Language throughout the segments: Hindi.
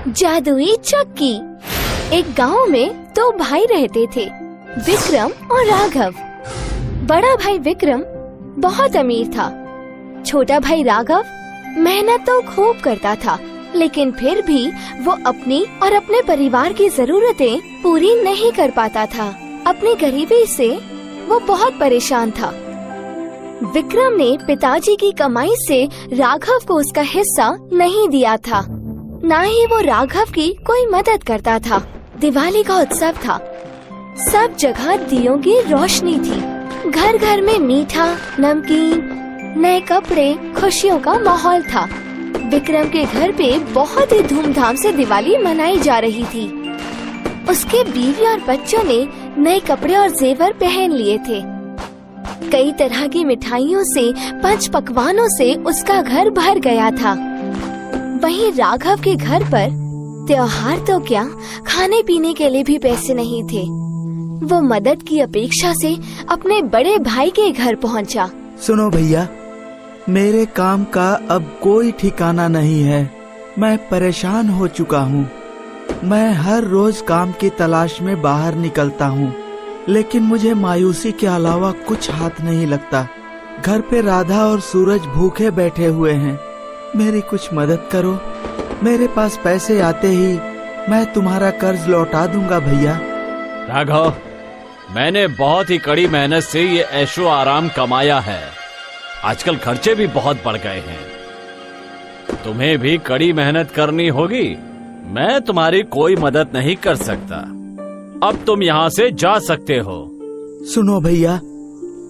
जादुई चक्की। एक गांव में दो भाई रहते थे, विक्रम और राघव। बड़ा भाई विक्रम बहुत अमीर था। छोटा भाई राघव मेहनत तो खूब करता था, लेकिन फिर भी वो अपनी और अपने परिवार की जरूरतें पूरी नहीं कर पाता था। अपनी गरीबी से वो बहुत परेशान था। विक्रम ने पिताजी की कमाई से राघव को उसका हिस्सा नहीं दिया था, ना ही वो राघव की कोई मदद करता था। दिवाली का उत्सव था, सब जगह दियों की रोशनी थी। घर घर में मीठा, नमकीन, नए कपड़े, खुशियों का माहौल था। विक्रम के घर पे बहुत ही धूमधाम से दिवाली मनाई जा रही थी। उसके बीवी और बच्चों ने नए कपड़े और जेवर पहन लिए थे। कई तरह की मिठाइयों से, पंच पकवानों से उसका घर भर गया था। वहीं राघव के घर पर त्योहार तो क्या, खाने पीने के लिए भी पैसे नहीं थे। वो मदद की अपेक्षा से अपने बड़े भाई के घर पहुंचा। सुनो भैया, मेरे काम का अब कोई ठिकाना नहीं है। मैं परेशान हो चुका हूँ। मैं हर रोज काम की तलाश में बाहर निकलता हूँ, लेकिन मुझे मायूसी के अलावा कुछ हाथ नहीं लगता। घर पे राधा और सूरज भूखे बैठे हुए हैं। मेरी कुछ मदद करो। मेरे पास पैसे आते ही मैं तुम्हारा कर्ज लौटा दूंगा भैया। राघव, मैंने बहुत ही कड़ी मेहनत से ये ऐशो आराम कमाया है। आजकल खर्चे भी बहुत बढ़ गए हैं। तुम्हें भी कड़ी मेहनत करनी होगी। मैं तुम्हारी कोई मदद नहीं कर सकता। अब तुम यहाँ से जा सकते हो। सुनो भैया,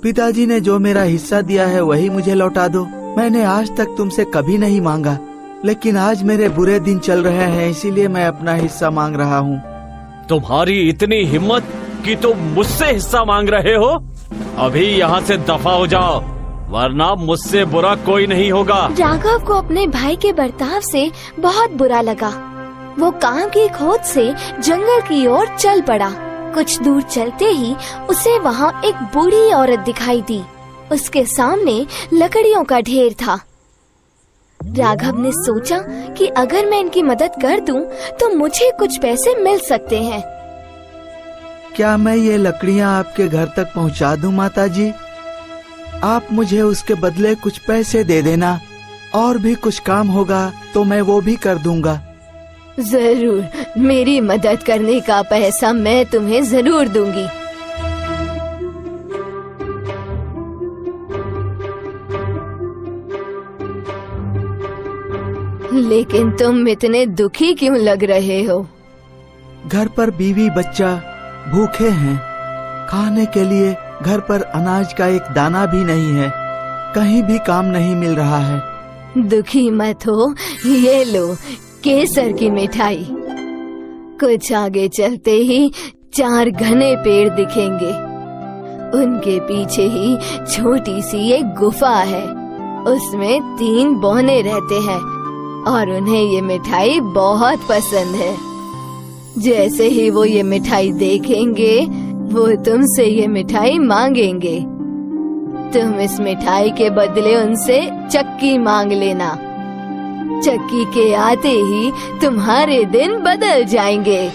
पिताजी ने जो मेरा हिस्सा दिया है वही मुझे लौटा दो। मैंने आज तक तुमसे कभी नहीं मांगा, लेकिन आज मेरे बुरे दिन चल रहे हैं, इसीलिए मैं अपना हिस्सा मांग रहा हूँ। तुम्हारी इतनी हिम्मत कि तुम मुझसे हिस्सा मांग रहे हो? अभी यहाँ से दफा हो जाओ, वरना मुझसे बुरा कोई नहीं होगा। राघव को अपने भाई के बर्ताव से बहुत बुरा लगा। वो काम की खोज से जंगल की ओर चल पड़ा। कुछ दूर चलते ही उसे वहाँ एक बूढ़ी औरत दिखाई दी। उसके सामने लकड़ियों का ढेर था। राघव ने सोचा कि अगर मैं इनकी मदद कर दूं, तो मुझे कुछ पैसे मिल सकते हैं। क्या मैं ये लकड़ियाँ आपके घर तक पहुँचा दूं माताजी? आप मुझे उसके बदले कुछ पैसे दे देना। और भी कुछ काम होगा तो मैं वो भी कर दूंगा। जरूर, मेरी मदद करने का पैसा मैं तुम्हें जरूर दूंगी। लेकिन तुम इतने दुखी क्यों लग रहे हो? घर पर बीवी बच्चा भूखे हैं। खाने के लिए घर पर अनाज का एक दाना भी नहीं है। कहीं भी काम नहीं मिल रहा है। दुखी मत हो, ये लो केसर की मिठाई। कुछ आगे चलते ही 4 घने पेड़ दिखेंगे। उनके पीछे ही छोटी सी एक गुफा है। उसमें 3 बौने रहते हैं और उन्हें ये मिठाई बहुत पसंद है। जैसे ही वो ये मिठाई देखेंगे, वो तुमसे ये मिठाई मांगेंगे। तुम इस मिठाई के बदले उनसे चक्की मांग लेना। चक्की के आते ही तुम्हारे दिन बदल जाएंगे।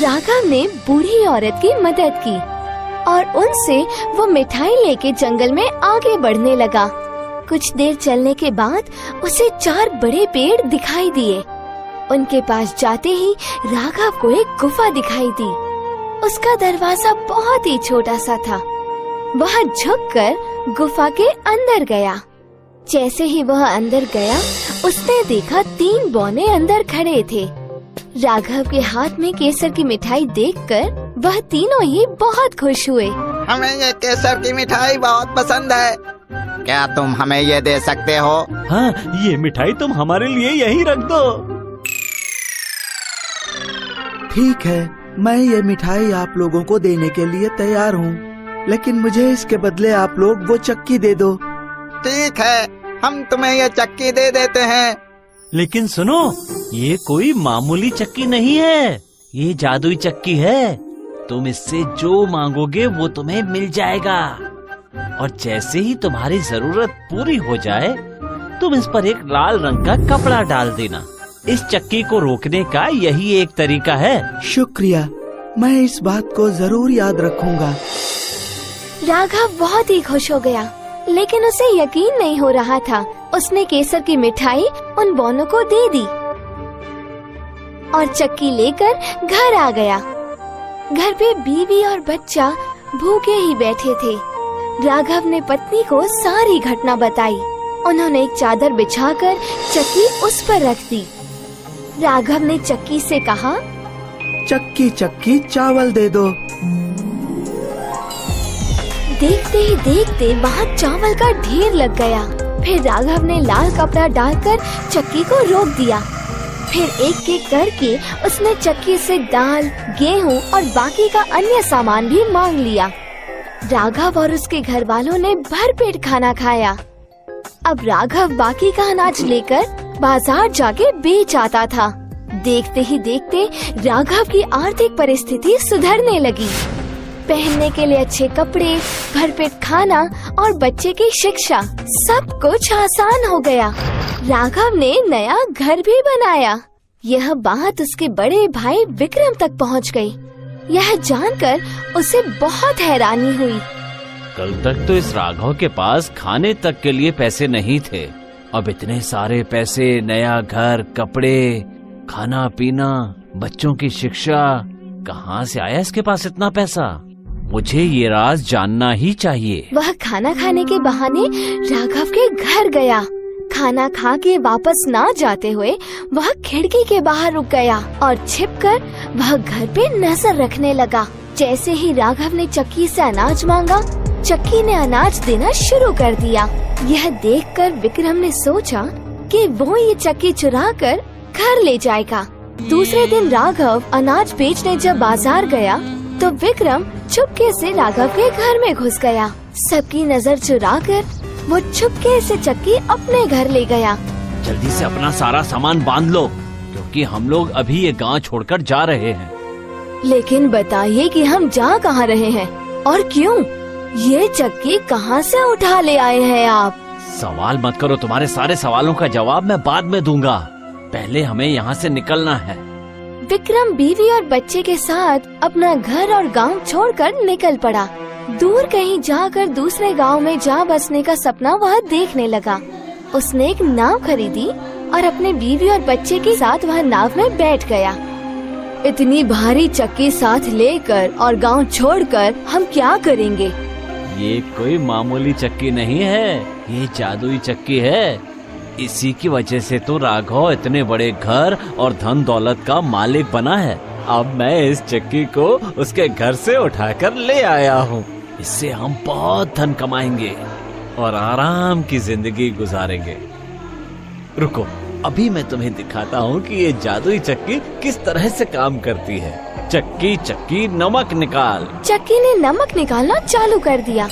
राघव ने बूढ़ी औरत की मदद की और उनसे वो मिठाई लेके जंगल में आगे बढ़ने लगा। कुछ देर चलने के बाद उसे 4 बड़े पेड़ दिखाई दिए। उनके पास जाते ही राघव को एक गुफा दिखाई दी। उसका दरवाजा बहुत ही छोटा सा था। वह झुककर गुफा के अंदर गया। जैसे ही वह अंदर गया, उसने देखा 3 बौने अंदर खड़े थे। राघव के हाथ में केसर की मिठाई देखकर वह तीनों ही बहुत खुश हुए। हमें ये केसर की मिठाई बहुत पसंद है। क्या तुम हमें ये दे सकते हो? हाँ, ये मिठाई तुम हमारे लिए यहीं रख दो। ठीक है, मैं ये मिठाई आप लोगों को देने के लिए तैयार हूँ, लेकिन मुझे इसके बदले आप लोग वो चक्की दे दो। ठीक है, हम तुम्हें ये चक्की दे देते हैं। लेकिन सुनो, ये कोई मामूली चक्की नहीं है, ये जादुई चक्की है। तुम इससे जो मांगोगे वो तुम्हें मिल जाएगा। और जैसे ही तुम्हारी जरूरत पूरी हो जाए, तुम इस पर एक लाल रंग का कपड़ा डाल देना। इस चक्की को रोकने का यही एक तरीका है। शुक्रिया, मैं इस बात को जरूर याद रखूंगा। राघव बहुत ही खुश हो गया, लेकिन उसे यकीन नहीं हो रहा था। उसने केसर की मिठाई उन बौनों को दे दी और चक्की लेकर घर आ गया। घर पे बीवी और बच्चा भूखे ही बैठे थे। राघव ने पत्नी को सारी घटना बताई। उन्होंने एक चादर बिछाकर चक्की उस पर रख दी। राघव ने चक्की से कहा, चक्की चक्की चावल दे दो। देखते ही देखते वहाँ चावल का ढेर लग गया। फिर राघव ने लाल कपड़ा डालकर चक्की को रोक दिया। फिर एक एक करके उसने चक्की से दाल, गेहूं और बाकी का अन्य सामान भी मांग लिया। राघव और उसके घर वालों ने भरपेट खाना खाया। अब राघव बाकी का अनाज लेकर बाजार जाके बेच आता था। देखते ही देखते राघव की आर्थिक परिस्थिति सुधरने लगी। पहनने के लिए अच्छे कपड़े, भरपेट खाना और बच्चे की शिक्षा, सब कुछ आसान हो गया। राघव ने नया घर भी बनाया। यह बात उसके बड़े भाई विक्रम तक पहुंच गई। यह जानकर उसे बहुत हैरानी हुई। कल तक तो इस राघव के पास खाने तक के लिए पैसे नहीं थे। अब इतने सारे पैसे, नया घर, कपड़े, खाना पीना, बच्चों की शिक्षा, कहाँ से आया इसके पास इतना पैसा? मुझे ये राज जानना ही चाहिए। वह खाना खाने के बहाने राघव के घर गया। खाना खा के वापस ना जाते हुए वह खिड़की के बाहर रुक गया और छिपकर वह घर पे नजर रखने लगा। जैसे ही राघव ने चक्की से अनाज मांगा, चक्की ने अनाज देना शुरू कर दिया। यह देखकर विक्रम ने सोचा कि वो ये चक्की चुरा कर घर ले जाएगा। दूसरे दिन राघव अनाज बेचने जब बाजार गया तो विक्रम चुपके से राघव के घर में घुस गया। सबकी नजर चुराकर वो चुपके से चक्की अपने घर ले गया। जल्दी से अपना सारा सामान बांध लो, क्योंकि हम लोग अभी ये गांव छोड़कर जा रहे हैं। लेकिन बताइए कि हम जा कहाँ रहे हैं और क्यों? ये चक्की कहाँ से उठा ले आए हैं आप? सवाल मत करो, तुम्हारे सारे सवालों का जवाब मैं बाद में दूंगा। पहले हमें यहाँ से निकलना है। विक्रम बीवी और बच्चे के साथ अपना घर और गांव छोड़कर निकल पड़ा। दूर कहीं जाकर दूसरे गांव में जा बसने का सपना वह देखने लगा। उसने एक नाव खरीदी और अपने बीवी और बच्चे के साथ वह नाव में बैठ गया। इतनी भारी चक्की साथ लेकर और गांव छोड़कर हम क्या करेंगे? ये कोई मामूली चक्की नहीं है, ये जादुई चक्की है। इसी की वजह से तो राघव इतने बड़े घर और धन दौलत का मालिक बना है। अब मैं इस चक्की को उसके घर से उठाकर ले आया हूँ। इससे हम बहुत धन कमाएंगे और आराम की जिंदगी गुजारेंगे। रुको, अभी मैं तुम्हें दिखाता हूँ कि ये जादुई चक्की किस तरह से काम करती है। चक्की चक्की नमक निकाल। चक्की ने नमक निकालना चालू कर दिया।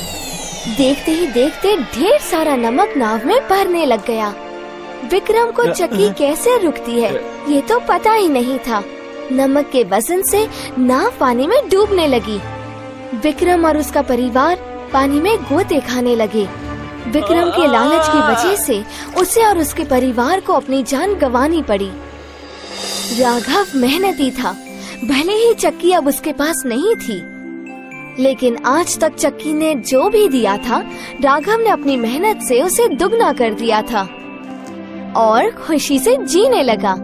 देखते ही देखते ढेर सारा नमक नाव में भरने लग गया। विक्रम को चक्की कैसे रुकती है ये तो पता ही नहीं था। नमक के वजन से नाव पानी में डूबने लगी। विक्रम और उसका परिवार पानी में गोते खाने लगे। विक्रम के लालच की वजह से उसे और उसके परिवार को अपनी जान गंवानी पड़ी। राघव मेहनती था, भले ही चक्की अब उसके पास नहीं थी, लेकिन आज तक चक्की ने जो भी दिया था राघव ने अपनी मेहनत से उसे दुगना कर दिया था और खुशी से जीने लगा।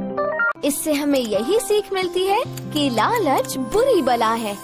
इससे हमें यही सीख मिलती है कि लालच बुरी बला है।